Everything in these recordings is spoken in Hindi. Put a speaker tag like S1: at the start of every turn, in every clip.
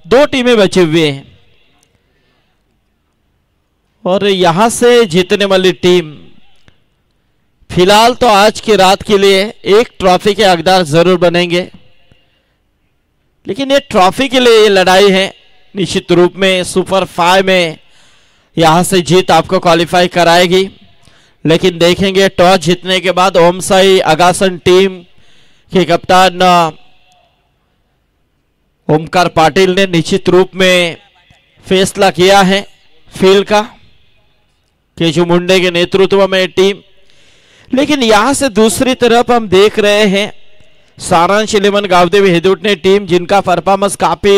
S1: दो टीमें बची हुई हैं और यहां से जीतने वाली टीम फिलहाल तो आज की रात के लिए एक ट्रॉफी के हकदार जरूर बनेंगे, लेकिन ये ट्रॉफी के लिए ये लड़ाई है। निश्चित रूप में सुपर 5 में यहां से जीत आपको क्वालिफाई कराएगी, लेकिन देखेंगे टॉस जीतने के बाद ओमसाई अगासन टीम के कप्तान ओमकार पाटिल ने निश्चित रूप में फैसला किया है फील्ड का केशव मुंडे के नेतृत्व में टीम। लेकिन यहां से दूसरी तरफ हम देख रहे हैं सारांश 11 गावदेवी हेदुटने टीम, जिनका परफॉर्मेंस काफी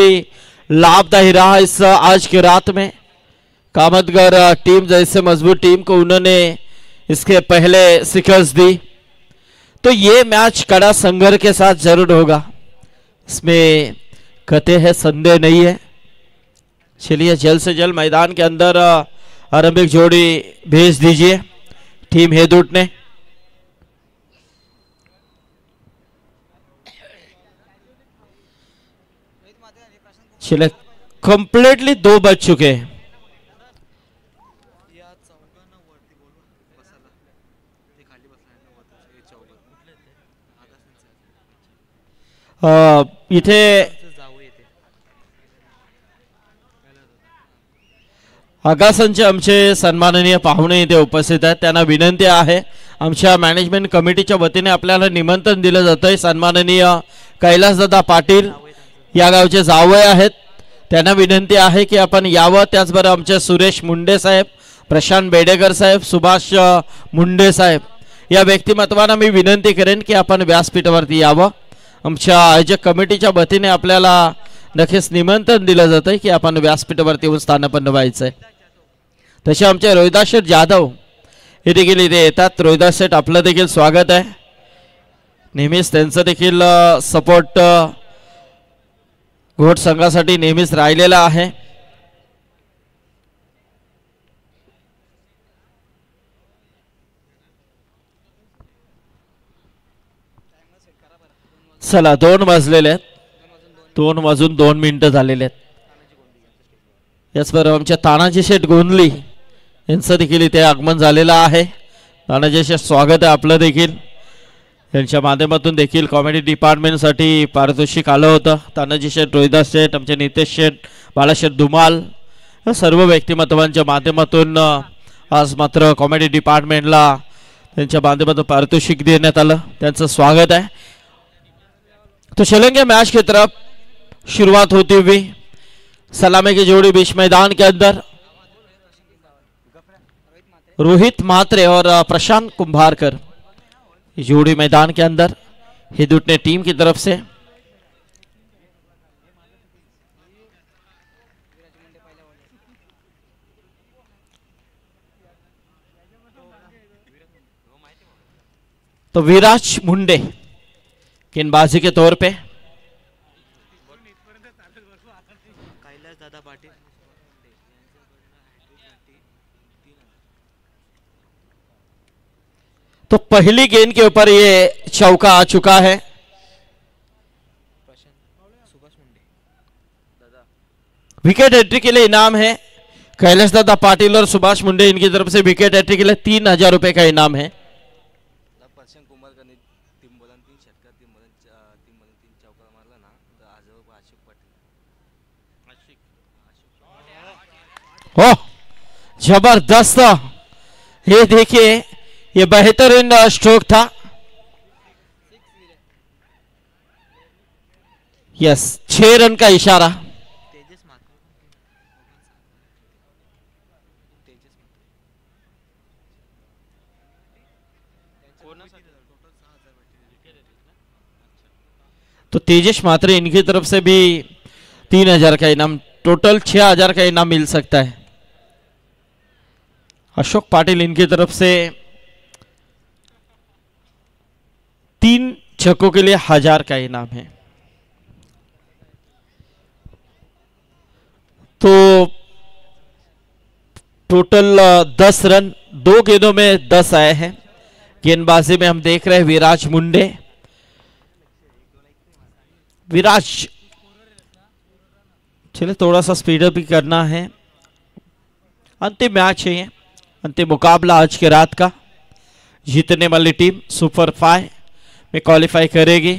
S1: लाभदायी रहा इस आज की रात में। कामतगर टीम जैसे मजबूत टीम को उन्होंने इसके पहले सिकर्स दी, तो ये मैच कड़ा संघर्ष के साथ जरूर होगा, इसमें कते है संदेह नहीं है। चलिए जल्द से जल्द मैदान के अंदर आरंभिक जोड़ी भेज दीजिए टीम हेदुट ने। चले कंप्लीटली 2 बज चुके हैं। इथे आगासनचे आमचे सन्माननीय पाहुणे इथे उपस्थित आहेत, त्यांना विनंती आहे आमच्या मॅनेजमेंट कमिटीच्या वतीने आपल्याला निमंत्रण दिलं जातंय। सन्माननीय कैलासदादा पाटील या गावचे जावई आहेत, त्यांना विनंती आहे की आपण यावं। त्याचबरोबर आमचे सुरेश मुंडे साहेब, प्रशांत बेडेकर साहेब, सुभाष मुंडे साहेब या व्यक्तिमत्वांना मी विनंती करेन की आपण व्यासपीठावरती यावं। आमच्या आयोजक कमिटीच्या वतीने आपल्याला नक्कीच निमंत्रण दिलं जातंय की आपण व्यासपीठावरती येऊन स्थानपन्न व्हायचंय। तसे आमचे रोहिदास शेठ जाधव हे देखील इथे येतात। रोहिदास शेठ आपलं देखील स्वागत आहे, नेहमीच त्यांचं देखील सपोर्ट घोट संघासाठी नेहमीच राहिलेला आहे। चला 2 वाजलेले आहेत, 2 वाजून 2 मिनिटं झालेले आहेत। याचबरोबर आमच्या तानाजी शेठ गोंदली यांचं देखील इथे आगमन झालेलं आहे। तानाजी शेठ स्वागत आहे आपलं देखील। यांच्या माध्यमातून देखील कॉमेडी डिपार्टमेंटसाठी पारितोषिक आलं होतं। तानाजी शेठ, रोहिदास शेठ, आमचे नितेश शेठ, बाळाशेठ धुमाल या सर्व व्यक्तिमत्वांच्या माध्यमातून आज मात्र कॉमेडी डिपार्टमेंटला त्यांच्या माध्यमातून पारितोषिक देण्यात आलं, त्यांचं स्वागत है। तो चलेंगे मैच की तरफ शुरुआत होती हुई। सलामी की जोड़ी बीच मैदान के अंदर रोहित मात्रे और प्रशांत कुंभारकर जोड़ी मैदान के अंदर हेदुटने टीम की तरफ से। तो विराज मुंडे गेंदबाजी के तौर पे, तो पहली गेंद के ऊपर ये चौका आ चुका है। विकेट एंट्री के लिए इनाम है कैलाश दादा पाटिल और सुभाष मुंडे, इनकी तरफ से विकेट एंट्री के लिए 3000 रुपए का इनाम है। ओह जबरदस्त, ये देखिए ये बेहतरीन स्ट्रोक था। यस 6 रन का इशारा। तो तेजस मात्रे इनकी तरफ से भी 3000 का इनाम, टोटल 6000 का इनाम मिल सकता है। अशोक पाटिल इनकी तरफ से 3 छक्कों के लिए 1000 का इनाम है। तो टोटल 10 रन 2 गेंदों में 10 आए हैं। गेंदबाजी में हम देख रहे हैं विराज मुंडे। विराज चलिए थोड़ा सा स्पीडअप भी करना है। अंतिम मैच है ये, अंतिम मुकाबला आज के रात का। जीतने वाली टीम सुपर 5 में क्वालिफाई करेगी।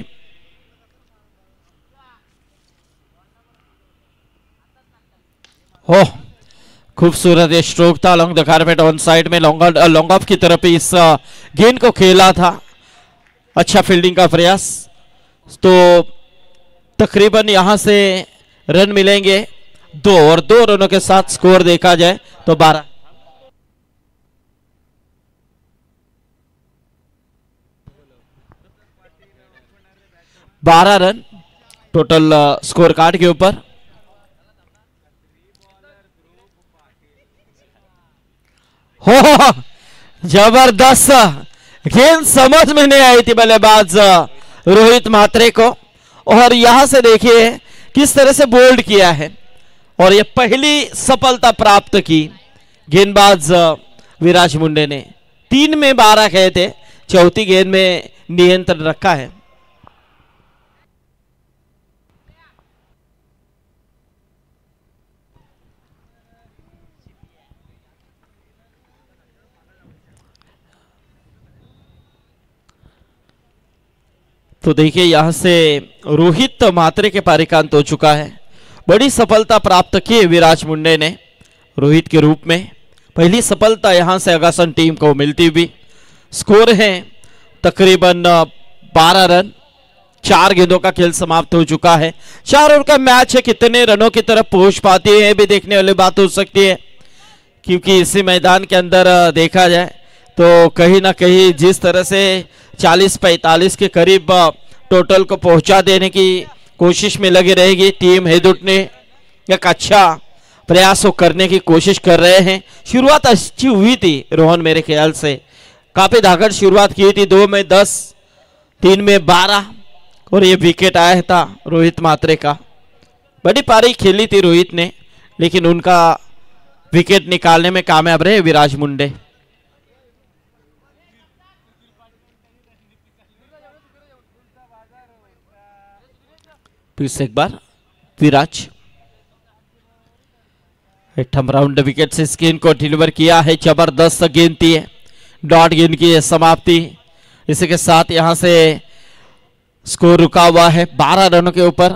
S1: हो खूबसूरत ये स्ट्रोक था long the carpet on side में, लॉन्ग ऑफ की तरफ इस गेंद को खेला था। अच्छा फील्डिंग का प्रयास। तो तकरीबन यहां से रन मिलेंगे 2 और 2 रनों के साथ स्कोर देखा जाए तो 12 रन टोटल स्कोर कार्ड के ऊपर। हो जबरदस्त गेंद समझ में नहीं आई थी बल्लेबाज रोहित म्हात्रे को, और यहां से देखिए किस तरह से बोल्ड किया है और ये पहली सफलता प्राप्त की गेंदबाज विराज मुंडे ने। 3 में 12 कहे थे, चौथी गेंद में नियंत्रण रखा है। तो देखिए यहां से रोहित म्हात्रे के पारिकांत हो चुका है। बड़ी सफलता प्राप्त की विराज मुंडे ने रोहित के रूप में। पहली सफलता यहां से अगासन टीम को मिलती हुई। स्कोर है तकरीबन 12 रन। 4 गेंदों का खेल समाप्त हो चुका है। 4 ओवर का मैच है, कितने रनों की तरफ पहुंच पाती है भी देखने वाली बात हो सकती है, क्योंकि इसी मैदान के अंदर देखा जाए तो कहीं ना कहीं जिस तरह से 40-45 के करीब टोटल को पहुंचा देने की कोशिश में लगी रहेगी टीम हेदुट ने। एक अच्छा प्रयास करने की कोशिश कर रहे हैं। शुरुआत अच्छी हुई थी रोहन, मेरे ख्याल से काफी धाकड़ शुरुआत की थी। 2 में 10, 3 में 12 और ये विकेट आया था रोहित म्हात्रे का। बड़ी पारी खेली थी रोहित ने, लेकिन उनका विकेट निकालने में कामयाब रहे विराज मुंडे। फिर से एक बार विराज एटम राउंड विकेट से इस गेंद को डिलीवर किया है। जबरदस्त गेंद थी, डॉट गेंद की समाप्ति। इसी के साथ यहां से स्कोर रुका हुआ है 12 रनों के ऊपर।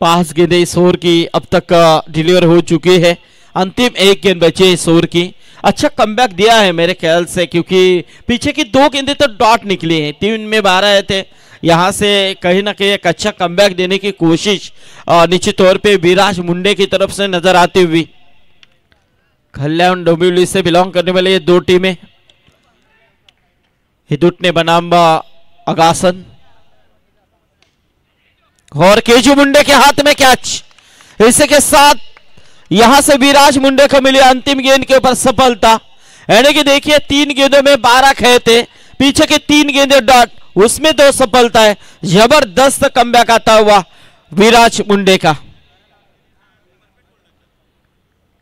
S1: 5 गेंदें इस ओवर की अब तक डिलीवर हो चुकी है। अंतिम 1 गेंद बची इस ओवर की। अच्छा कमबैक दिया है मेरे ख्याल से, क्योंकि पीछे की 2 गेंदें तो डॉट निकली हैं। 3 में 12 आए थे। यहां से कहीं ना कहीं एक अच्छा कमबैक देने की कोशिश निश्चित तौर पे विराज मुंडे की तरफ से नजर आती हुई। कल्याण डोंबिवली से बिलोंग करने वाले ये 2 टीमें, हिदुट ने बनाम अगासन, और केजू मुंडे के हाथ में कैच। इसी के साथ यहां से विराज मुंडे को मिली अंतिम गेंद के ऊपर सफलता। यानी कि देखिए 3 गेंदों में 12 खेल थे, पीछे के 3 गेंदे डॉट, उसमें 2 सफलता है। जबरदस्त कमबैक आता हुआ विराज मुंडे का।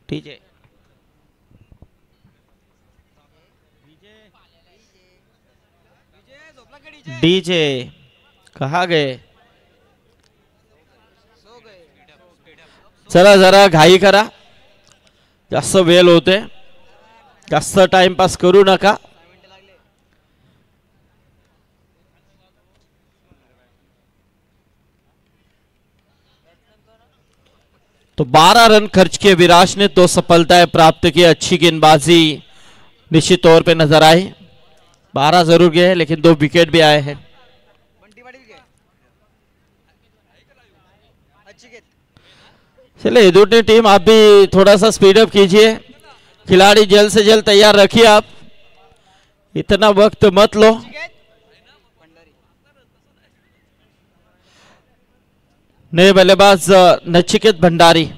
S1: ठीक है, डीजे कहाँ गए? चला जरा घाई करा, जास्त वेळ होते, जास्त टाइमपास करू नका। तो 12 रन खर्च किए विराज ने, 2 सफलताएं प्राप्त की। अच्छी गेंदबाजी निश्चित तौर पे नजर आई। 12 जरूर गए लेकिन 2 विकेट भी आए हैं। चलिए हिदुट टीम आप भी थोड़ा सा स्पीड अप कीजिए, खिलाड़ी जल्द से जल्द तैयार रखिए। आप इतना वक्त मत लो। नए बल्लेबाज नचिकेत भंडारी,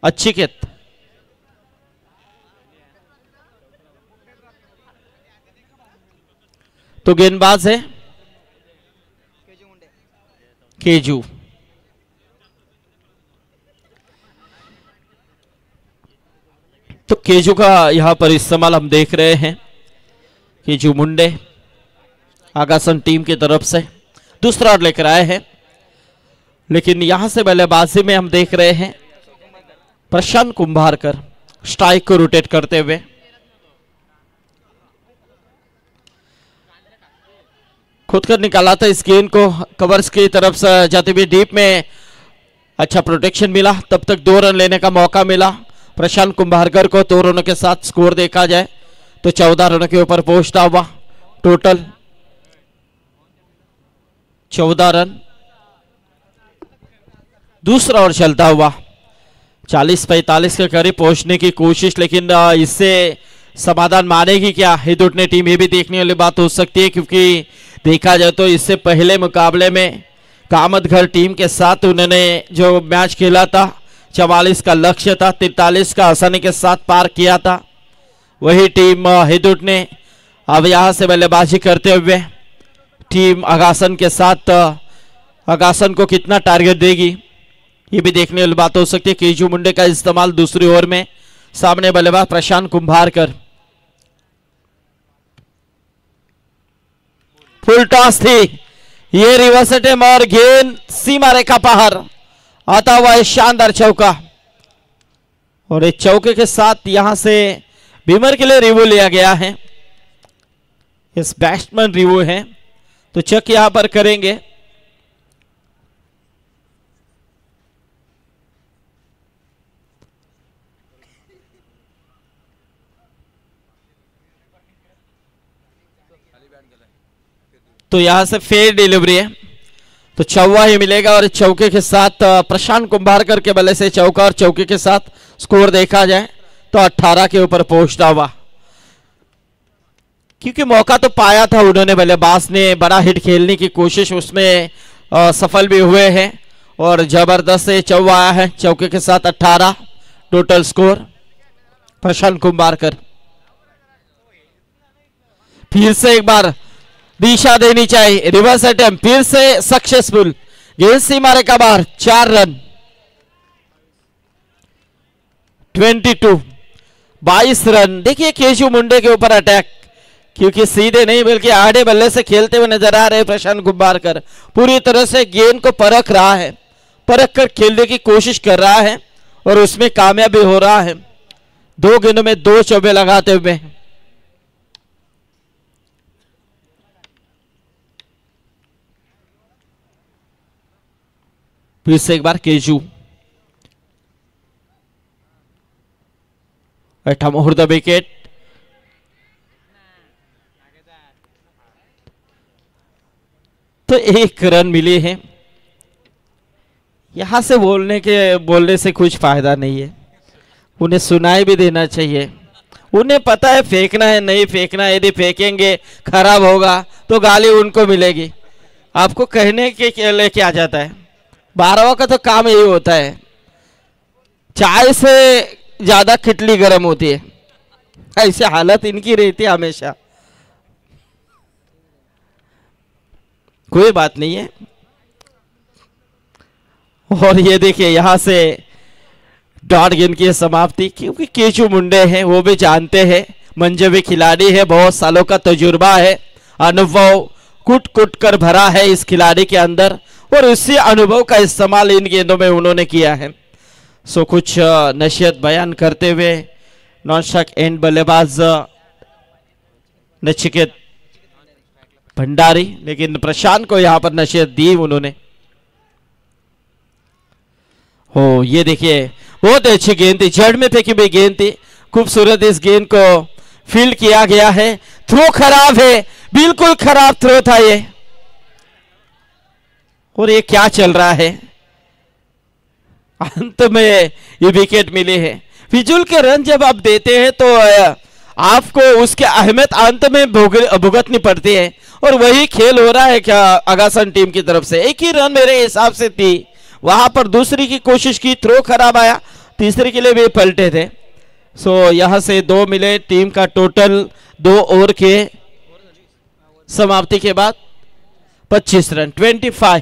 S1: अचिकेत, तो गेंदबाज है केजू। तो केजू का यहां पर इस्तेमाल हम देख रहे हैं। केजू मुंडे आगासन टीम की तरफ से दूसरा लेकर आए हैं। लेकिन यहां से बल्लेबाजी में हम देख रहे हैं प्रशांत कुंभारकर स्ट्राइक को रोटेट करते हुए। खुद कर निकाला था इस गेंद को, कवर्स की तरफ से जाते हुए डीप में अच्छा प्रोटेक्शन मिला, तब तक 2 रन लेने का मौका मिला प्रशांत कुंभारकर को। 2 रनों के साथ स्कोर देखा जाए तो 14 रनों के ऊपर पहुंचता हुआ, टोटल 14 रन। दूसरा ओवर चलता हुआ 40-45 के करीब पहुंचने की कोशिश, लेकिन इससे समाधान मानेगी क्या हिदुट ने टीम, ये भी देखने वाली बात हो सकती है, क्योंकि देखा जाए तो इससे पहले मुकाबले में कामतघर टीम के साथ उन्होंने जो मैच खेला था 44 का लक्ष्य था, 43 का आसानी के साथ पार किया था। वही टीम हिदुट ने अब यहां से बल्लेबाजी करते हुए टीम अगासन के साथ अगासन को कितना टारगेट देगी ये भी देखने वाली बात हो सकती है। केजू मुंडे का इस्तेमाल दूसरी ओवर में, सामने बल्लेबाज प्रशांत कुंभारकर। फुल टॉस थी, ये रिवर्स अटेम्प्ट और गेंद सीमा रेखा पार, आता हुआ है शानदार चौका, और एक चौके के साथ यहां से बीमर के लिए रिव्यू लिया गया है। इस बैट्समैन रिव्यू है तो चेक यहां पर करेंगे। तो यहां से फेयर डिलीवरी है तो चौवा ही मिलेगा, और चौके के साथ प्रशांत कुंभारकर के बल्ले से चौका, और चौके के साथ स्कोर देखा जाए तो 18 के ऊपर पहुंचता हुआ, क्योंकि मौका तो पाया था उन्होंने, बल्लेबाज ने बड़ा हिट खेलने की कोशिश उसमें सफल भी हुए हैं, और जबरदस्त से चौवा आया है। चौके के साथ 18 टोटल स्कोर प्रशांत कुंभारकर। फिर से एक बार दिशा देनी चाहिए, रिवर्स अटेम्प्ट फिर से सक्सेसफुल, गेंद सीमा रेखा बाहर, 4 रन। 22 रन। देखिए केशु मुंडे के ऊपर अटैक, क्योंकि सीधे नहीं बल्कि आड़े बल्ले से खेलते हुए नजर आ रहे प्रशांत कुंभारकर, पूरी तरह से गेंद को परख रहा है, परख कर खेलने की कोशिश कर रहा है और उसमें कामयाब भी हो रहा है। 2 गेंदों में 2 चौबे लगाते हुए। फिर से एक बार केजू, 8वां मुहूर्त विकेट। तो 1 रन मिले हैं। यहां से बोलने से कुछ फायदा नहीं है, उन्हें सुनाई भी देना चाहिए। उन्हें पता है फेंकना है नहीं फेंकना, यदि फेंकेंगे खराब होगा तो गाली उनको मिलेगी। आपको कहने के लिए क्या जाता है, 12वां का तो काम यही होता है, चाय से ज्यादा खिटली गर्म होती है, ऐसी हालत इनकी रहती है हमेशा। कोई बात नहीं है। और ये देखिए यहां से डॉट गेंद की समाप्ति, क्योंकि केचू मुंडे हैं, वो भी जानते हैं, मंजवी खिलाड़ी है, बहुत सालों का तजुर्बा है, अनुभव कुट कुट कर भरा है इस खिलाड़ी के अंदर, और उसी अनुभव का इस्तेमाल इन गेंदों में उन्होंने किया है। सो कुछ नसीहत बयान करते हुए नॉन स्ट्राइक एंड बल्लेबाज नचिकेत भंडारी, लेकिन प्रशांत को यहां पर नसीहत दी उन्होंने। हो ये देखिए बहुत अच्छी गेंद थी, जड़ में फेंकी हुई गेंद थी, खूबसूरत इस गेंद को फील्ड किया गया है। थ्रो खराब है, बिल्कुल खराब थ्रो था ये, और ये क्या चल रहा है, अंत में ये विकेट मिले हैं। फिजूल के रन जब आप देते हैं तो आपको उसके अहमियत अंत में भुगतनी पड़ती है, और वही खेल हो रहा है क्या अगासन टीम की तरफ से। 1 ही रन मेरे हिसाब से थी, वहां पर दूसरी की कोशिश की, थ्रो खराब आया, तीसरे के लिए भी पलटे थे। सो यहां से 2 मिले, टीम का टोटल 2 ओवर के समाप्ति के बाद 25 रन, 25।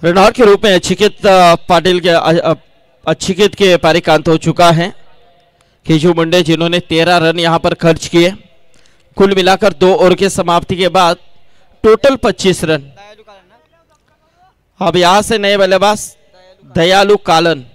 S1: रनआउट के रूप में अचिकेत पाटिल के अचिकेत के पारी का अंत हो चुका है। केजू मुंडे जिन्होंने 13 रन यहां पर खर्च किए। कुल मिलाकर 2 ओवर के समाप्ति के बाद टोटल 25 रन। अब यहां से नए बल्लेबाज दयालु कालन।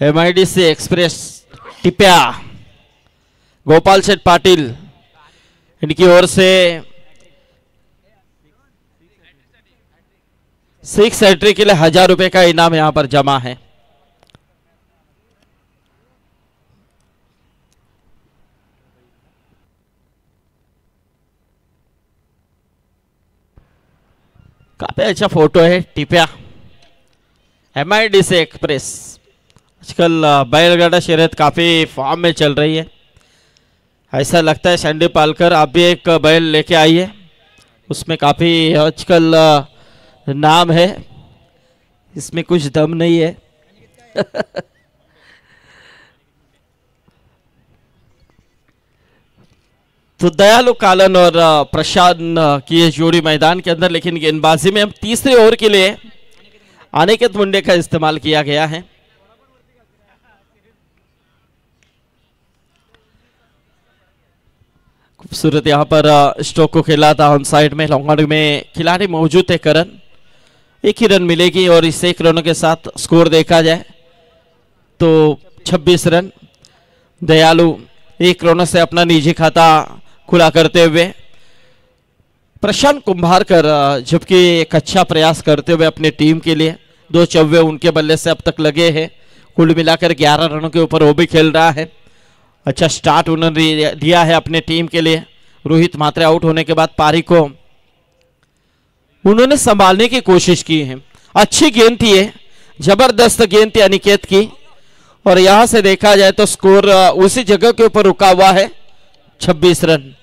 S1: MIDC एक्सप्रेस टिप्या गोपाल शेठ पाटिल, इनकी ओर से 6 एंट्री के लिए 1000 रुपए का इनाम यहां पर जमा है। काफी अच्छा फोटो है टिप्या। MIDC एक्सप्रेस आजकल बैलगाड़ा शर्यत काफी फॉर्म में चल रही है। ऐसा लगता है सैंडी पालकर आप भी एक बैल लेके आइए, उसमें काफी आजकल नाम है, इसमें कुछ दम नहीं है। तो दयालु कालन और प्रशांत की ये जोड़ी मैदान के अंदर, लेकिन गेंदबाजी में हम तीसरे ओवर के लिए अनिकेत मुंडे का इस्तेमाल किया गया है। खूबसूरत यहाँ पर स्ट्रोक को खेला था ऑन साइड में। लॉन्ग ऑन में खिलाड़ी मौजूद थे करण, एक ही रन मिलेगी और इस 1 रनों के साथ स्कोर देखा जाए तो 26 रन। दयालु 1 रनों से अपना निजी खाता खुला करते हुए, प्रशांत कुंभारकर जबकि एक अच्छा प्रयास करते हुए अपनी टीम के लिए 2 चौवे उनके बल्ले से अब तक लगे हैं। कुल मिलाकर 11 रनों के ऊपर वो भी खेल रहा है। अच्छा स्टार्ट उन्होंने दिया है अपने टीम के लिए। रोहित मात्रे आउट होने के बाद पारी को उन्होंने संभालने की कोशिश की है। अच्छी गेंद थी ये, जबरदस्त गेंद थी अनिकेत की, और यहां से देखा जाए तो स्कोर उसी जगह के ऊपर रुका हुआ है, 26 रन।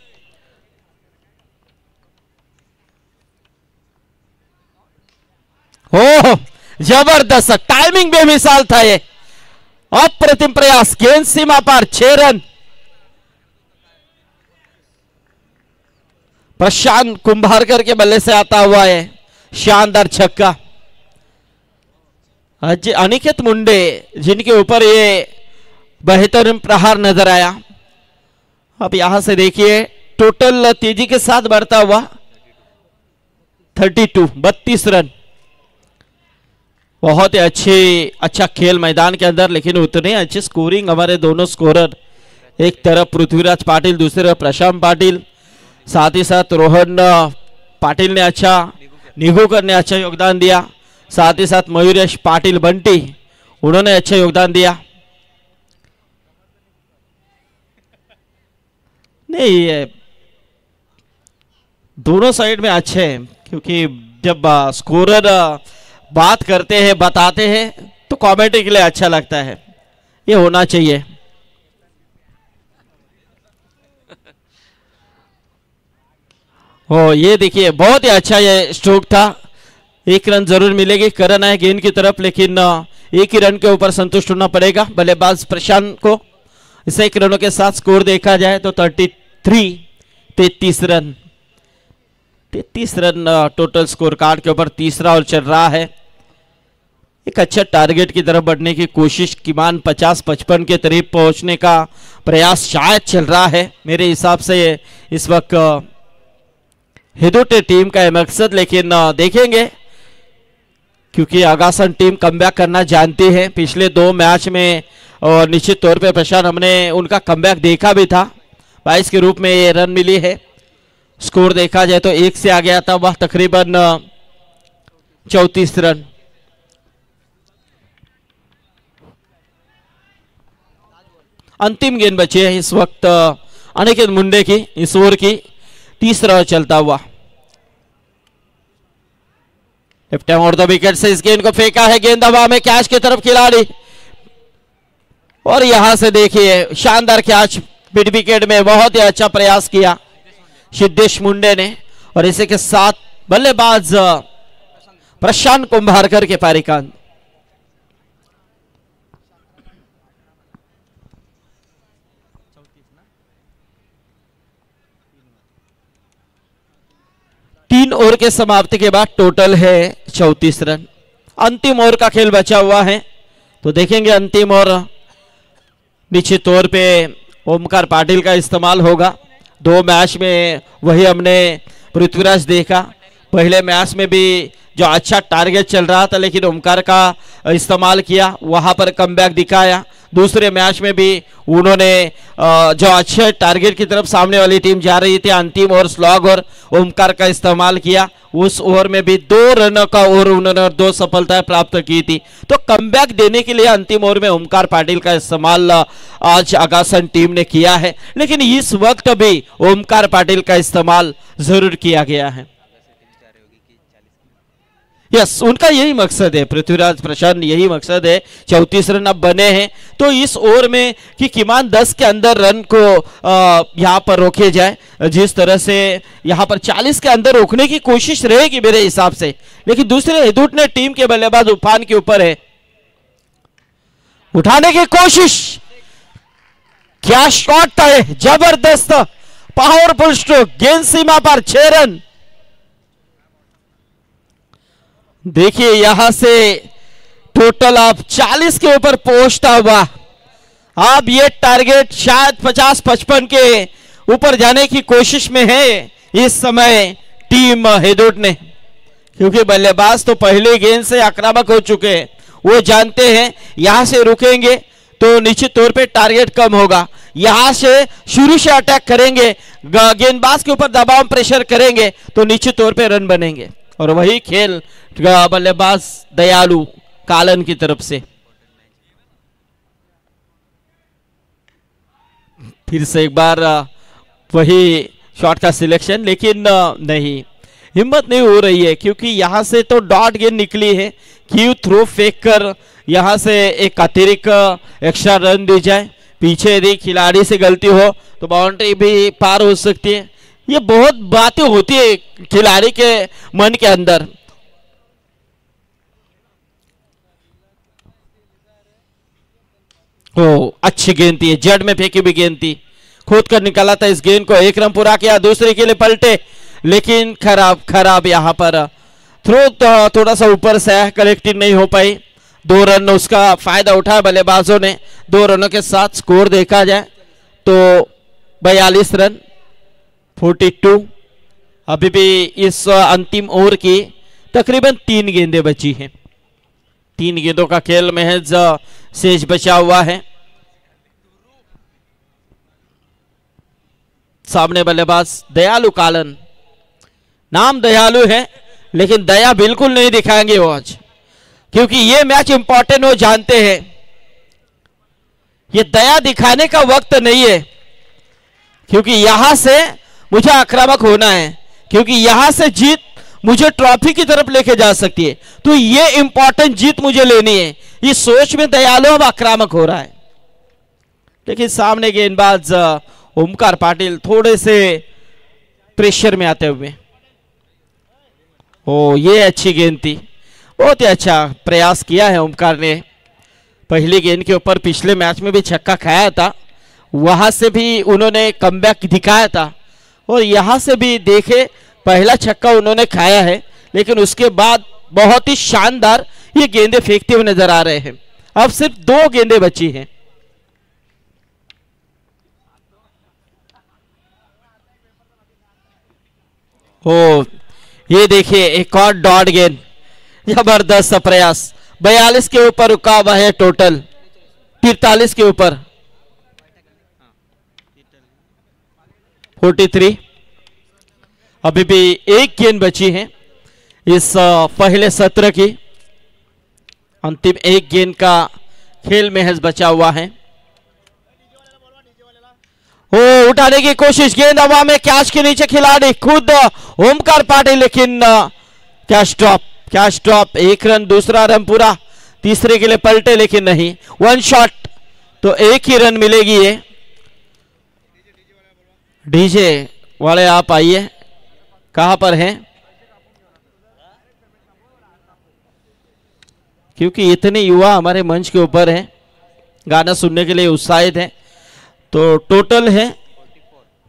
S1: ओह जबरदस्त टाइमिंग बेमिसाल था ये, अप्रतिम प्रयास, गेंद सीमा पर 6 रन। प्रशांत कुंभारकर के बल्ले से आता हुआ है शानदार छक्का। अनिकेत मुंडे जिनके ऊपर ये बेहतरीन प्रहार नजर आया। अब यहां से देखिए टोटल तेजी के साथ बढ़ता हुआ 32 रन। बहुत ही अच्छा खेल मैदान के अंदर, लेकिन उतने अच्छी स्कोरिंग हमारे दोनों स्कोरर, एक तरफ पृथ्वीराज पाटिल, दूसरी तरफ प्रशांत पाटिल, साथ ही साथ रोहन पाटिल ने अच्छा, निगोकर ने अच्छा योगदान दिया, साथ ही साथ मयूरेश पाटिल बंटी उन्होंने अच्छा योगदान दिया। नहीं ये दोनों साइड में अच्छे हैं, क्योंकि जब स्कोरर बात करते हैं बताते हैं तो कमेंट्री के लिए अच्छा लगता है, ये होना चाहिए। ओ ये देखिए बहुत ही अच्छा ये स्ट्रोक था। 1 रन जरूर मिलेगी, करण है गेंद की तरफ, लेकिन 1 ही रन के ऊपर संतुष्ट होना पड़ेगा बल्लेबाज प्रशांत को। इस 1 रनों के साथ स्कोर देखा जाए तो 33 run. 33 run total score card के ऊपर तीसरा और चल रहा है। एक अच्छा टारगेट की तरफ बढ़ने की कोशिश, किमान 50-55 के करीब पहुंचने का प्रयास शायद चल रहा है मेरे हिसाब से इस वक्त हिदोटे टीम का है मकसद, लेकिन देखेंगे, क्योंकि आगासन टीम कमबैक करना जानती है। पिछले 2 मैच में और निश्चित तौर पे प्रशांत हमने उनका कमबैक देखा भी था, 22 के रूप में ये रन मिली है। स्कोर देखा जाए तो 1 से आ गया था वह तकरीबन 34 रन। अंतिम गेंद बची है इस वक्त अनिकेत मुंडे की, इस ओवर की तीसरा चलता हुआ। लेफ्ट हैंड और द विकेट से इस गेंद को फेंका है, गेंद हवा में, कैच की तरफ खिलाड़ी, और यहां से देखिए शानदार कैच मिड विकेट में, बहुत ही अच्छा प्रयास किया सिद्धेश मुंडे ने, और इसी के साथ बल्लेबाज प्रशांत कुंभारकर के पारी का अंत। 3 ओवर के समाप्ति के बाद टोटल है 34 रन। अंतिम ओवर का खेल बचा हुआ है, तो देखेंगे अंतिम ओवर निश्चित तौर पे ओमकार पाटिल का इस्तेमाल होगा। 2 मैच में वही हमने पृथ्वीराज देखा। पहले मैच में भी जो अच्छा टारगेट चल रहा था लेकिन ओमकार का इस्तेमाल किया, वहां पर कमबैक दिखाया। दूसरे मैच में भी उन्होंने जो अच्छे टारगेट की तरफ सामने वाली टीम जा रही थी, अंतिम ओवर स्लॉग और ओमकार का इस्तेमाल किया। उस ओवर में भी 2 रनों का ओवर उन्होंने 2 सफलताएं प्राप्त की थी। तो कमबैक देने के लिए अंतिम ओवर में ओमकार पाटिल का इस्तेमाल आज आगासन टीम ने किया है, लेकिन इस वक्त भी ओमकार पाटिल का इस्तेमाल जरूर किया गया है। यस, उनका यही मकसद है, पृथ्वीराज प्रशांत यही मकसद है। 34 रन अब बने हैं, तो इस ओवर में कि किमान 10 के अंदर रन को यहां पर रोके जाए। जिस तरह से यहां पर 40 के अंदर रोकने की कोशिश रहेगी मेरे हिसाब से, लेकिन दूसरे हेदूट ने टीम के बल्लेबाज उफान के ऊपर है, उठाने की कोशिश। क्या शॉट था, जबरदस्त पावरफुल स्ट्रोक, गेंद सीमा पर 6 रन। देखिए यहां से टोटल आप 40 के ऊपर पहुंचता हुआ, अब ये टारगेट शायद 50-55 के ऊपर जाने की कोशिश में है इस समय टीम हेदोट ने, क्योंकि बल्लेबाज तो पहले गेंद से आक्रामक हो चुके हैं। वो जानते हैं यहां से रुकेंगे तो निश्चित तौर पे टारगेट कम होगा। यहां से शुरू से अटैक करेंगे, गेंदबाज के ऊपर दबाव प्रेशर करेंगे तो निश्चित तौर पे रन बनेंगे। और वही खेल बल्लेबाज दयालु कालन की तरफ से। फिर से एक बार वही शॉट का सिलेक्शन, लेकिन नहीं, हिम्मत नहीं हो रही है, क्योंकि यहां से तो डॉट गेंद निकली है। क्यू थ्रो फेंक कर यहां से एक अतिरिक्त एक्स्ट्रा रन दी जाए, पीछे यदि खिलाड़ी से गलती हो तो बाउंड्री भी पार हो सकती है। ये बहुत बातें होती है खिलाड़ी के मन के अंदर। ओ, अच्छी गेंद थी, जड़ में फेंकी भी गेंद थी, खोद कर निकाला था इस गेंद को। 1 रन पूरा किया, दूसरे के लिए पलटे, लेकिन खराब यहां पर थ्रो थोड़ा सा ऊपर से कलेक्टिंग नहीं हो पाई। 2 रन उसका फायदा उठाया बल्लेबाजों ने। 2 रनों के साथ स्कोर देखा जाए तो 42 रन 42। अभी भी इस अंतिम ओवर की तकरीबन 3 गेंदें बची हैं। 3 गेंदों का खेल महज शेष बचा हुआ है। सामने बल्लेबाज दयालु कालन, नाम दयालु है लेकिन दया बिल्कुल नहीं दिखाएंगे वो आज, क्योंकि ये मैच इंपॉर्टेंट वो जानते हैं। ये दया दिखाने का वक्त नहीं है, क्योंकि यहां से मुझे आक्रामक होना है, क्योंकि यहां से जीत मुझे ट्रॉफी की तरफ लेके जा सकती है। तो ये इंपॉर्टेंट जीत मुझे लेनी है, इस सोच में दयालु अब आक्रामक हो रहा है। लेकिन सामने गेंदबाज ओमकार पाटिल थोड़े से प्रेशर में आते हुए, ओ ये अच्छी गेंद थी, बहुत ही अच्छा प्रयास किया है ओमकार ने। पहली गेंद के ऊपर पिछले मैच में भी छक्का खाया था, वहां से भी उन्होंने कमबैक दिखाया था, और यहां से भी देखे पहला छक्का उन्होंने खाया है, लेकिन उसके बाद बहुत ही शानदार ये गेंदें फेंकते हुए नजर आ रहे हैं। अब सिर्फ 2 गेंदें बची हैं। ओ ये देखिए एक और डॉट गेंद, जबरदस्त प्रयास। 42 के ऊपर रुका हुआ है टोटल, 43 के ऊपर 43। अभी भी 1 गेंद बची है इस पहले सत्र की। अंतिम 1 गेंद का खेल महज बचा हुआ है। ओ उठाने की कोशिश, गेंद हवा में, कैच के नीचे खिलाड़ी खुद ओमकार पाटिल, लेकिन कैच ड्रॉप। 1 रन, दूसरा रन पूरा, तीसरे के लिए पलटे लेकिन नहीं। 1 शॉट तो 1 ही रन मिलेगी। ये डीजे वाले आप आइए, कहां पर हैं? क्योंकि इतने युवा हमारे मंच के ऊपर हैं, गाना सुनने के लिए उत्साहित हैं। तो टोटल है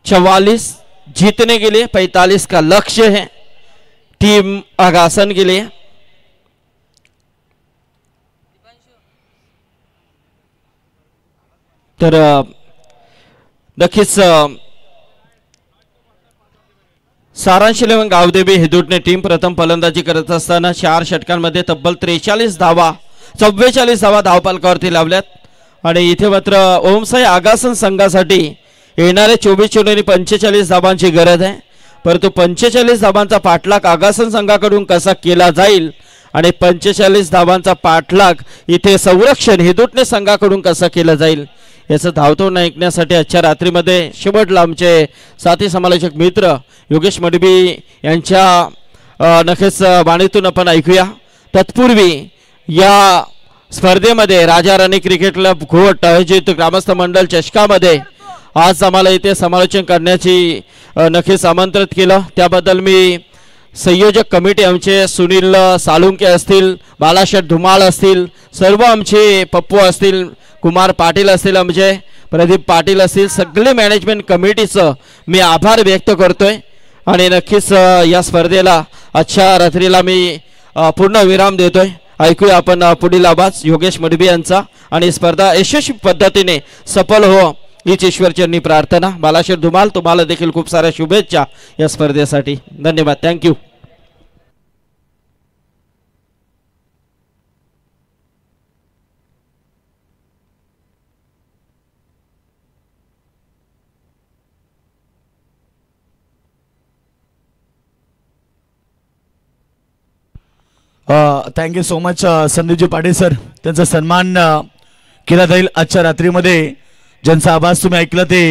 S1: 44, जीतने के लिए 45 का लक्ष्य है। टीम आगासन केली. तर नक्कीच सारांश 11 गावदेवी हेदूटने टीम प्रथम फलंदाजी करत असताना 4 षटकांमध्ये तब्बल 43 धावा 44 धावा धावपालकावरती लावल्यात. आणि इथे मात्र ओमसाई आगासन संघासाठी येणारे 24 चेंडूंनी 45 धावांची गरज आहे. परंतु 45 धावांचा पाठलाग आगासन संघाकडून कसा केला जाईल आणि 45 धावांचा पाठलाग इथे संरक्षण हेदूटने संघाकडून कसा केला जाईल याचं धावतो ऐकण्यासाठी आजच्या रात्रीमध्ये शेवटला आमचे साथी समालोचक मित्र योगेश मडबी यांच्या नक्कीच वाणीतून आपण ऐकूया. तत्पूर्वी या स्पर्धेमध्ये राजा राणी क्रिकेट क्लब घोट आयोजित ग्रामस्थ मंडळ चषकामध्ये आज आम्हाला इथे समालोचन करण्याची नक्कीच आमंत्रित केलं. त्याबद्दल मी संयोजक कमिटी आमचे सुनील सालुंके असतील, बालाशेठ धुमाळ असतील, सर्व आमचे पप्पू असतील, कुमार पाटील असतील, आमचे प्रदीप पाटील असतील, सगळे मॅनेजमेंट कमिटीचं मी आभार व्यक्त करतोय. आणि नक्कीच या स्पर्धेला आजच्या रात्रीला मी पूर्ण विराम देतोय. ऐकूया आपण पुढील आवाज योगेश मडबी यांचा आणि स्पर्धा यशस्वी पद्धतीने सफल हो हीच ईश्वरचरणी प्रार्थना. बालाशेठ धुमाल तुम्हाला देखील खूप साऱ्या शुभेच्छा या स्पर्धेसाठी. धन्यवाद. Thank you.
S2: Thank you so much Sandeepji Patil sir. त्यांचा सन्मान केला जाईल आजच्या रात्रीमध्ये. ज्यांचा आवाज तुम्ही ऐकला ते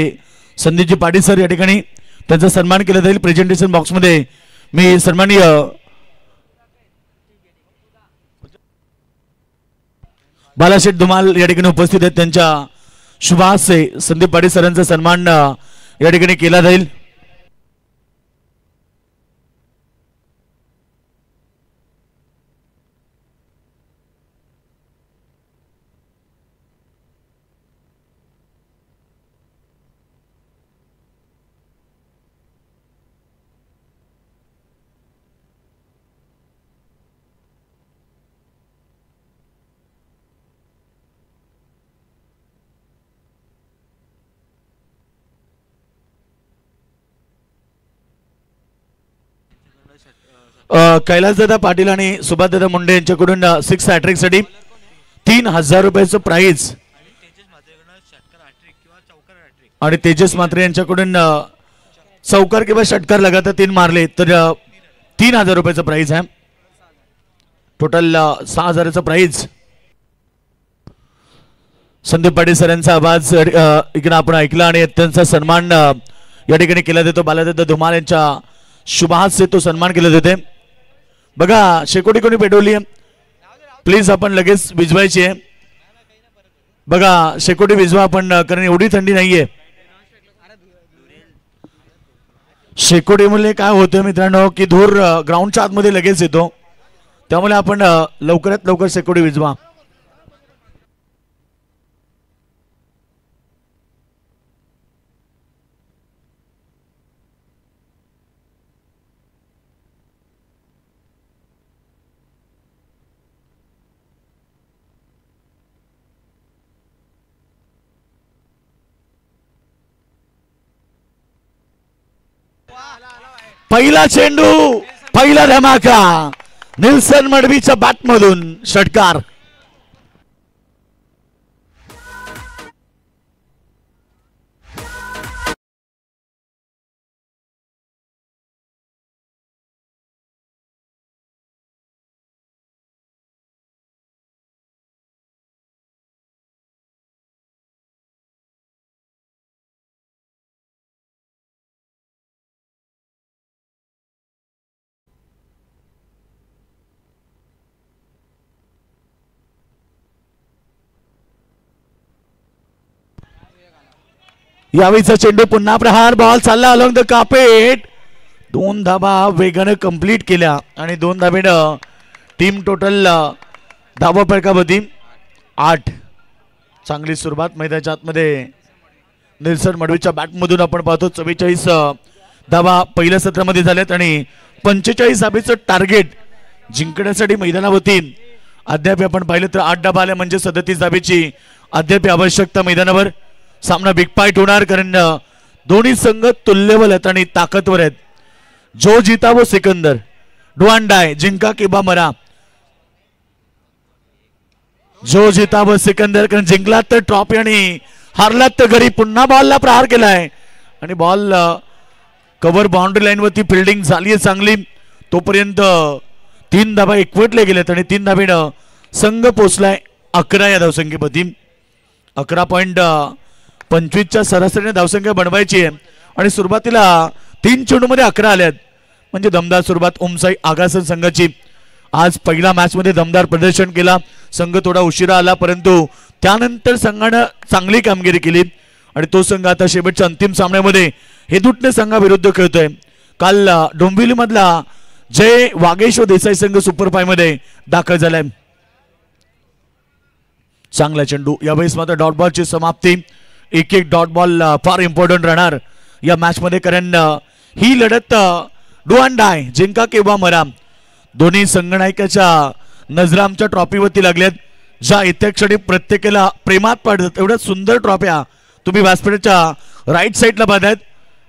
S2: संदीपजी पाटील सर. या ठिकाणी त्यांचा सन्मान केला जाईल. प्रेझेंटेशन बॉक्समध्ये मी सन्माननीय बालाशेठ धुमाल या ठिकाणी उपस्थित आहेत. त्यांच्या शुभ हस्ते संदीप पाटील सरांचा सन्मान या ठिकाणी केला जाईल. कैलासदादा पाटील आणि सुभाषदादा मुंडे यांच्याकडून 6 हॅट्रिक साठी 3000 रुपयाचं प्राइज आणि तेजस मात्रे यांच्याकडून चौकार किंवा षटकार लगातार 3 मारले तर 3000 रुपयाचं प्राइज आहे. टोटल 6000चं प्राइज. संदीप पाटील सर यांचा आवाज इकडे आपण ऐकला आणि त्यांचा सन्मान या ठिकाणी केला जातो. बालादादा धुमाल यांच्या शुभहास्य तो सन्मान केला जाते. बघा शेकोटी कोणी पेटवली आहे प्लीज आपण लगेच विझवायची आहे. बघा शेकोटी विझवा आपण कारण एवढी थंडी नाहीये. शेकोटीमुळे काय होतं मित्रांनो की धूर ग्राउंडच्या आतमध्ये लगेच येतो. त्यामुळे आपण लवकरात लवकर शेकोटी विझवा. पहिला चेंडू, पहिला धमाका, निल्सन मडवीच्या बॅट मधून षटकार. यावेळीचा चेंडू पुन्हा प्रहार. बॉल चालला अलॉंग द कार्पेट. 2 धाबा वेगाने कंप्लीट केल्या आणि 2 धाबेनं टीम टोटल धावा फलकावरती 8. चांगली सुरुवात मैदानाच्या आतमध्ये निल्सन मडवीच्या बॅटमधून आपण पाहतो. 44 धावा पहिल्या सत्रामध्ये झाल्यात आणि 45 धाबेचं टार्गेट जिंकण्यासाठी मैदानावरती अद्याप आपण पाहिलं तर 8 धाबा आल्या म्हणजे 37 धाबेची अद्याप आवश्यकता मैदानावर. सामना बिग फाईट होणार कारण दोन्ही संघ तुल्यबल आहेत आणि ताकदवर आहेत. जो जीता वो सिकंदर, डू अँड डाय, जिंका किंवा मरा. जो जीता वो सिकंदर, कारण जिंकलात तर ट्रॉफी आणि हारलात तर घरी. पुन्हा बॉलला प्रहार केलाय आणि बॉल कव्हर बाउंड्री लाईन वरती फिल्डिंग झाली आहे चांगली. तोपर्यंत 3 धाबा एकवटले गेलेत आणि 3 धाबेनं संघ पोचलाय 11 या धावसंख्येपती. 11.25च्या सरासरीने धावसंख्या बनवायची आहे आणि सुरुवातीला 3 चेंडूमध्ये 11 आल्यात म्हणजे दमदार सुरुवात ओमसाई आगासन संघाची. आज पहिला मॅच मध्ये दमदार प्रदर्शन केला. संघ थोडा उशिरा आला परंतु त्यानंतर संघानं चांगली कामगिरी केली आणि तो संघ आता शेवटच्या अंतिम सामन्यामध्ये हेदुटणे संघाविरुद्ध खेळतोय. काल डोंबिवली मधला जय वागेश्वर देसाई संघ सुपर 5 मध्ये दाखल झालाय. चांगला चेंडू. यावेळेस मात्र डॉट बॉलची समाप्ती. एक डॉट बॉल फार इम्पॉर्टंट राहणार या मॅच मध्ये कारण ही लढत डू अँड डाय, जिंका किंवा मरा. दोन्ही संघनायकाच्या नजरा आमच्या ट्रॉफीवरती लागल्यात ज्या येत्या क्षणी प्रत्येकाला प्रेमात पडतात. एवढ्या सुंदर ट्रॉफ्या तुम्ही व्यासपीठाच्या राईट साईडला बांधायत.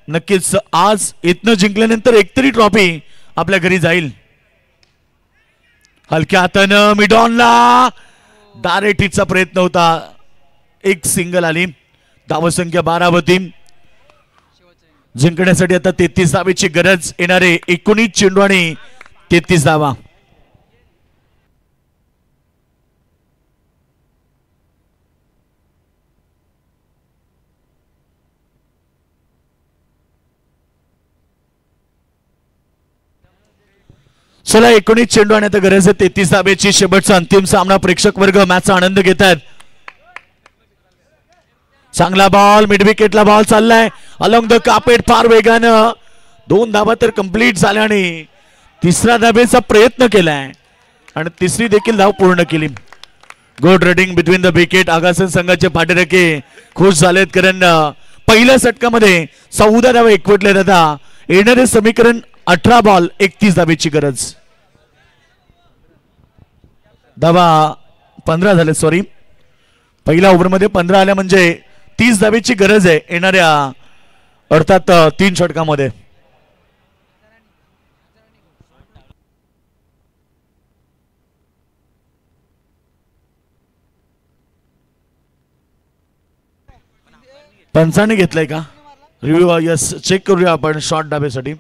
S2: नक्कीच आज इथनं जिंकल्यानंतर एकतरी ट्रॉफी आपल्या घरी जाईल. हलक्या हातानं मिडॉनला डायरेक्ट हिटचा प्रयत्न होता. एक सिंगल आली. धावसंख्या 12 होती. जिंकण्यासाठी आता 33 धावेची गरज. येणारे 19 चेंडू आणि 33 धावा. चला 19 चेंडू आणि आता गरज आहे 33 धावेची. शेवटचा अंतिम सामना. प्रेक्षक वर्ग मॅचचा आनंद घेत आहेत. चांगला बॉल, मिड विकेटला बॉल चाललाय अलॉंग द कार्पेट फार वेगानं. 2 धावा तर कंप्लीट झाल्या आणि तिसऱ्या धावेचा प्रयत्न केलाय आणि तिसरी देखील धाव पूर्ण केली. Good running between the wicket. Agasan संघाचे पाठीराखे खुश झालेत कारण पहिल्या षटकामध्ये 14 धावा एकवटल्या. आता येणारे समीकरण 18 बॉल 31 धावेची गरज. धावा 15 झाले. सॉरी, पहिल्या ओव्हरमध्ये 15 आल्या म्हणजे 30 धावेची गरज आहे येणाऱ्या अर्थात 3 षटकामध्ये. पंचाने घेतलाय का रिव्ह्यू? यस, चेक करूया आपण शॉर्ट डाब्यासाठी.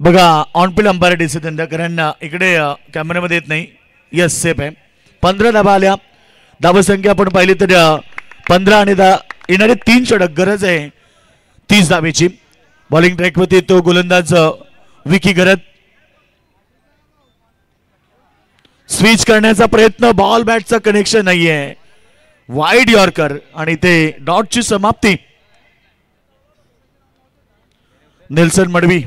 S2: बघा ऑन फील्ड अंपायर डिसिजन द्या कारण इकडे कॅमेऱ्यामध्ये येत नाही. यस, सेफ आहे. 15 धावा आल्या. धावसंख्या आपण पाहिली तर 15 आणि येणारे 3 षटक गरज आहे 30 धावेची. बॉलिंग ट्रॅकवरती तो गोलंदाज विकी गरत. स्विच करण्याचा प्रयत्न. बॉल बॅटचा कनेक्शन नाहीये. वाईड यॉर्कर आणि ते डॉटची समाप्ती. नेल्सन मडवी.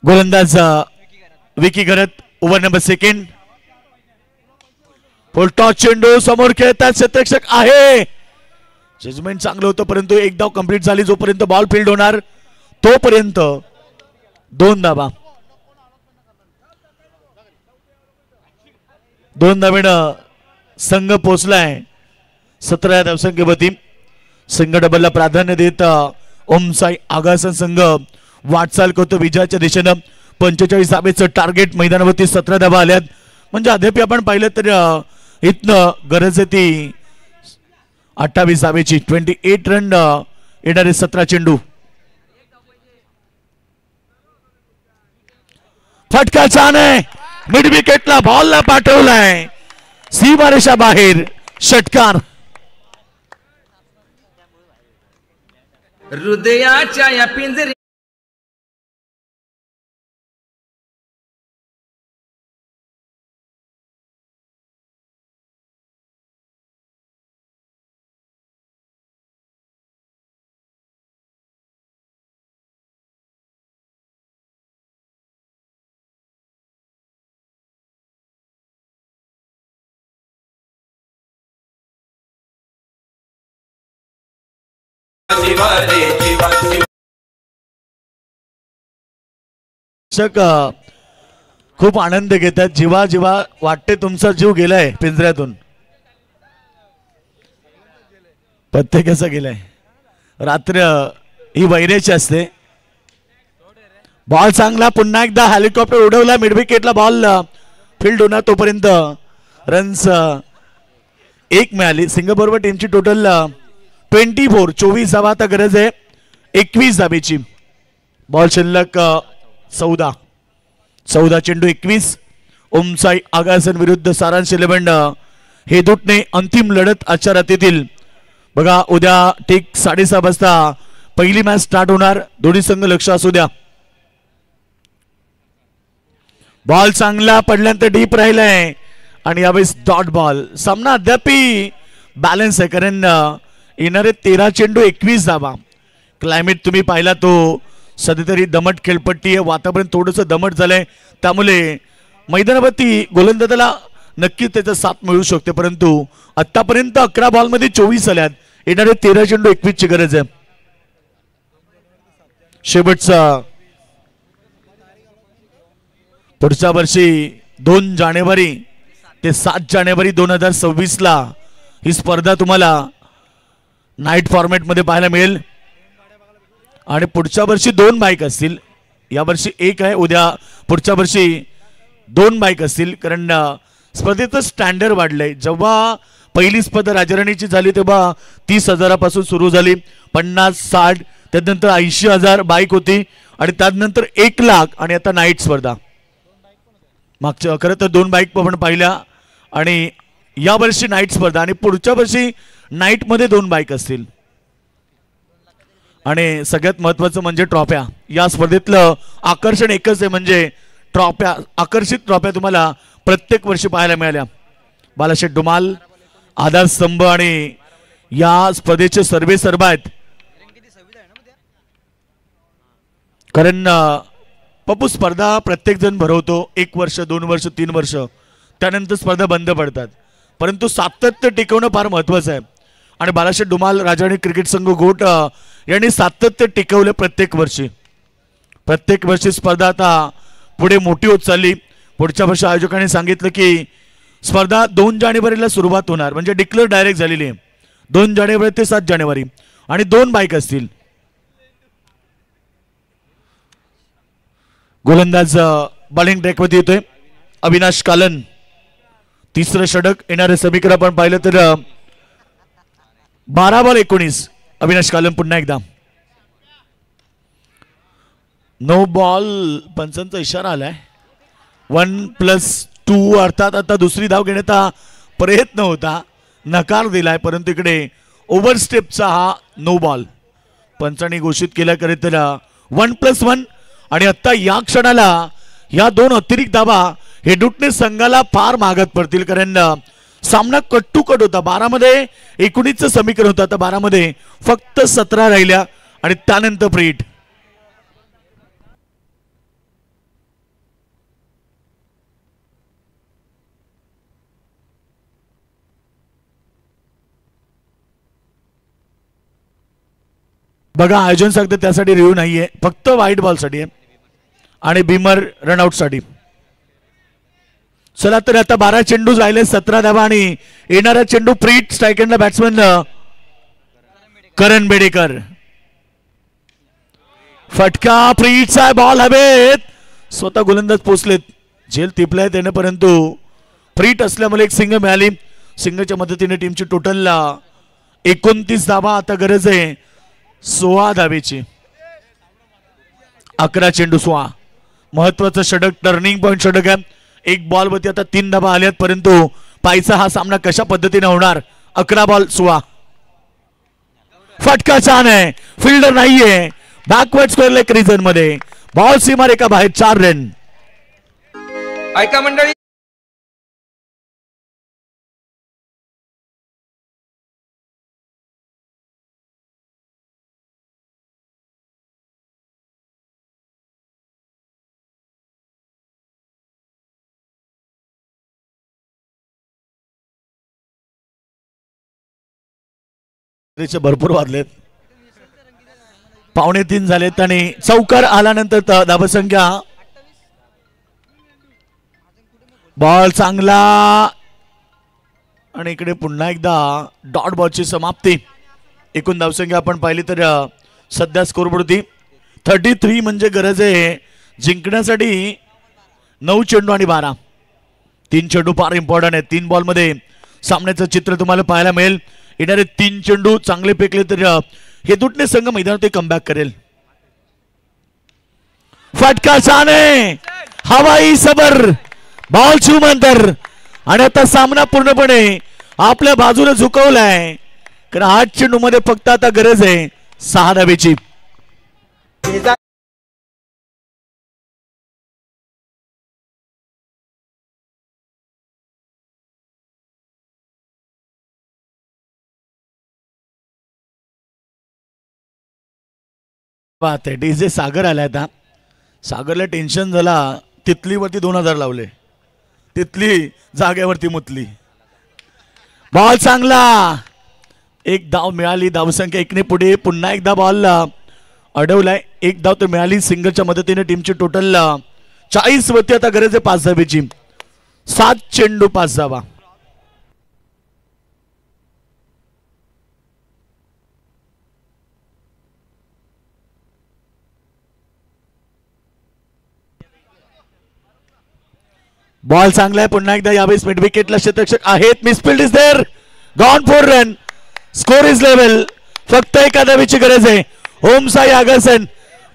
S2: गोलंदाज Vicky Garat. Over number 2. Full toss चेंडू समोर खेळतात क्षेत्ररक्षक आहे. जजमेंट चांगलं होतं परंतु एक धाव कंप्लीट झाली. जोपर्यंत बॉल फील्ड होणार तोपर्यंत 2 धावा. 2 धावेनं संघ पोचलाय 17 धावसंख्येवरती. संघ डबलला प्राधान्य देत ओमसाई आगासन संघ वाटचाल करतो विजयाच्या दिशेनं. 45 धावेचं टार्गेट. मैदानावरती 17 धावा आल्यात म्हणजे अद्याप आपण पाहिलं तर इथनं गरज आहे ती 28 धावेची. 28 रन येणारे 17 चेंडू. फटका छान आहे, मिड विकेटला बॉलला पाठवलाय, सीमारेषा बाहेर, षटकार.
S3: हृदयाच्या या पिंजरी
S2: खूप आनंद घेतात. जेव्हा जेव्हा वाटते तुमचा जीव गेलाय पिंजऱ्यातून, पत्ते कसा गेलाय, रात्र ही वैरेची असते. बॉल चांगला, पुन्हा एकदा हेलिकॉप्टर उडवला, मिड विकेटला बॉल फील्ड होणार तोपर्यंत रन्स 1 मिळाली. सिंग बरोबर टीमची टोटल 24. 24 धावा आता गरज आहे 21 धावेची. बॉल शिल्लक 14 चेंडू 21. ओमसाई आगासन विरुद्ध सारांश 11 हे दुटणे अंतिम लढत आजच्या रात्रीतील. बघा उद्या ठीक 6:30 वाजता पहिली मॅच स्टार्ट होणार. दोन्ही संघ लक्ष असू द्या. बॉल चांगला पडल्यानंतर डीप राहिलाय आणि यावेळेस डॉट बॉल. सामना अद्यापही बॅलन्स आहे, कारण येणारे 13 चेंडू 21 धावा. क्लायमेट तुम्ही पाहिला तो सध्या तरी दमट खेळपट्टी आहे, वातावरण थोडंसं दमट झालंय, त्यामुळे मैदानावरती गोलंदाजाला नक्कीच त्याचा साथ मिळू शकते. परंतु आतापर्यंत 11 बॉलमध्ये 24 आल्यात. येणारे 13 चेंडू 21 ची गरज आहे. शेवटचा पुढच्या वर्षी 2 जानेवारी ते 7 जानेवारी 2026 ला ही स्पर्धा तुम्हाला नाईट फॉर्मॅट मध्ये पाहायला मिळेल. आणि पुढच्या वर्षी 2 बाईक असतील. या वर्षी 1 आहे, उद्या पुढच्या वर्षी 2 बाईक असतील, कारण स्पर्धेचं स्टँडर्ड वाढलंय. जेव्हा पहिली स्पर्धा राजाराणीची झाली तेव्हा 30,000 सुरू झाली, 50, 60, त्यानंतर 80,000 बाईक होती आणि त्यानंतर 1 लाख आणि आता नाईट स्पर्धा. मागच्या खरं तर 2 बाईक आपण पाहिल्या आणि या वर्षी नाईट स्पर्धा आणि पुढच्या वर्षी नाईट मध्ये 2 बाईक असतील. आणि सगळ्यात महत्वाचं म्हणजे ट्रॉफ्या. या स्पर्धेतलं आकर्षण एकच आहे, म्हणजे ट्रॉफ्या, आकर्षित ट्रॉफ्या तुम्हाला प्रत्येक वर्षी पाहायला मिळाल्या. बालाशेठ धुमाल आधारस्तंभ आणि या स्पर्धेचे सर्वे सर्व आहेत. कारण पप्पू स्पर्धा प्रत्येक जण भरवतो, 1 वर्ष 2 वर्ष 3 वर्ष, त्यानंतर स्पर्धा बंद पडतात. परंतु सातत्य टिकवणं फार महत्वाचं आहे आणि बालाशेठ धुमाल राजाराणी क्रिकेट संघ गोट यांनी सातत्य टिकवले प्रत्येक वर्षी स्पर्धा आता पुढे मोठी होत चालली. पुढच्या वर्षी आयोजकांनी सांगितलं की स्पर्धा 2 जानेवारीला सुरुवात होणार, म्हणजे डिक्लेअर डायरेक्ट झालेली आहे. 2 जानेवारी ते 7 जानेवारी आणि 2 बाईक असतील. गोलंदाज बॉलिंग ट्रॅकवरती येतोय अविनाश कालन. 3रं षटक येणारे समीकरण आपण पाहिलं तर 12 बॉल 19. अविनाश कालन पुन्हा एकदा. नो बॉल, पंचांचा इशारा आलाय. 1+2 अर्थात आता दुसरी धाव घेण्याचा प्रयत्न होता, नकार दिलाय, परंतु इकडे ओव्हरस्टेपचा हा नो बॉल पंचांनी घोषित केला. करे तर 1+1 आणि आता या क्षणाला या 2 अतिरिक्त धावा हे डुटणे संघाला फार मागत पडतील, कारण सामना कट टू कट होता. 12 मध्ये 19चं समीकरण होतं, आता 12 मध्ये फक्त 17 राहिल्या आणि त्यानंतर प्रीट. बघा आयोजन सांगतं त्यासाठी रिव्ह्यू नाहीये, फक्त व्हाईट बॉल साठी आहे आणि बिमर रनआउट साठी. चला तर आता 12 चेंडू राहिले, 17 धावा आणि येणारा चेंडू प्रीट. स्ट्राईक एंडला बॅट्समन करण बेडेकर. फटका प्रीटचा बॉल हवेत. स्वतः गोलंदाज पोचलेत, झेल तिपलाय त्याने, परंतु प्रीट असल्यामुळे एक सिंग मिळाली. सिंगलच्या मदतीने टीमची टोटल 29 धावा. आता गरज आहे 16 धावेची. 11 चेंडू 16. महत्वाचं षटक, टर्निंग पॉइंट षटक आहे. एक बॉल वरती आता 3 धावा आल्यात, परंतु पायचा हा सामना कशा पद्धतीने होणार. 11 बॉल 16. फटका छान आहे, फिल्डर नाहीये, बॅकवर्ड स्क्वेअर लेग रिजन मध्ये बॉल सीमारेखा बाहेर. 4 रन.
S3: ऐका मंडळी,
S2: भरपूर वाजलेत, 2:45 झालेत आणि चौकार आल्यानंतर धावसंख्या. बॉल चांगला आणि इकडे पुन्हा एकदा डॉट बॉलची समाप्ती. एकूण धावसंख्या आपण पाहिली तर सध्या स्कोरबोर्डवरती 33 म्हणजे गरज आहे जिंकण्यासाठी. 9 चेंडू आणि 12. 3 चेंडू फार इम्पॉर्टंट आहे. 3 बॉल मध्ये सामन्याचं चित्र तुम्हाला पाहायला मिळेल. येणारे 3 चेंडू चांगले फेकले तर हे दुटणे संघ मैदानात कमबॅक करेल. फटका छान आहे, हवाई सबर, बॉल शिवमंतर आणि आता सामना पूर्णपणे आपल्या बाजूने झुकवलाय. कारण 8 चेंडू मध्ये फक्त आता गरज आहे 6 धावेची. डीजे सागर आलाय. आता सागरला टेन्शन झाला, तितलीवरती 2000 लावले, तितली जागेवरती मुतली. बॉल चांगला, एक धाव मिळाली. धावसंख्या 1 ने पुढे. पुन्हा एकदा बॉल अडवलाय. एक धाव तर मिळाली सिंगलच्या मदतीने. टीमची टोटल 40 वरती आता गरज आहे 5 धावेची. 7 चेंडू 5 धावा. बॉल चांगला आहे. पुन्हा एकदा यावेळेस मिड विकेटला क्षेत्ररक्षक आहेत. Misfield is there, gone for run. Score is level. फक्त 1 धावेची गरज आहे. ओम साई आगासन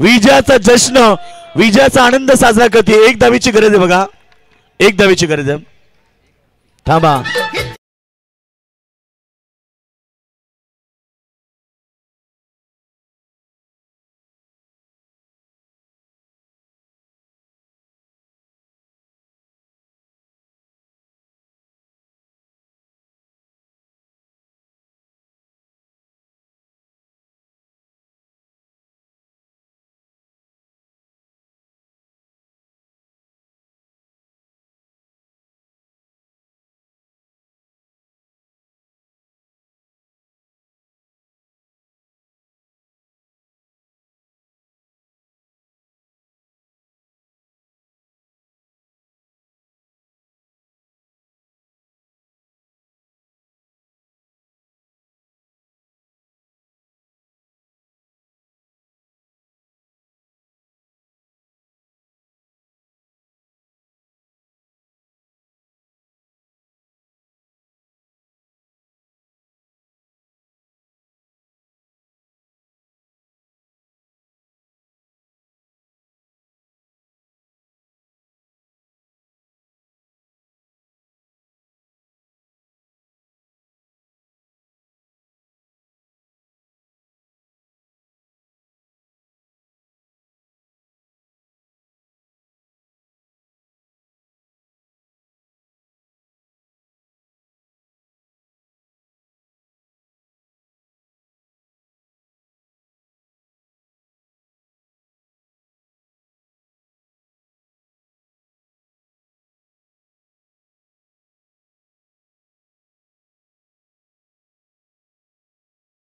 S2: विजयाचा जश्न, विजयाचा आनंद साजरा करते. 1 धावेची गरज आहे बघा, 1 धावेची गरज आहे. थांबा.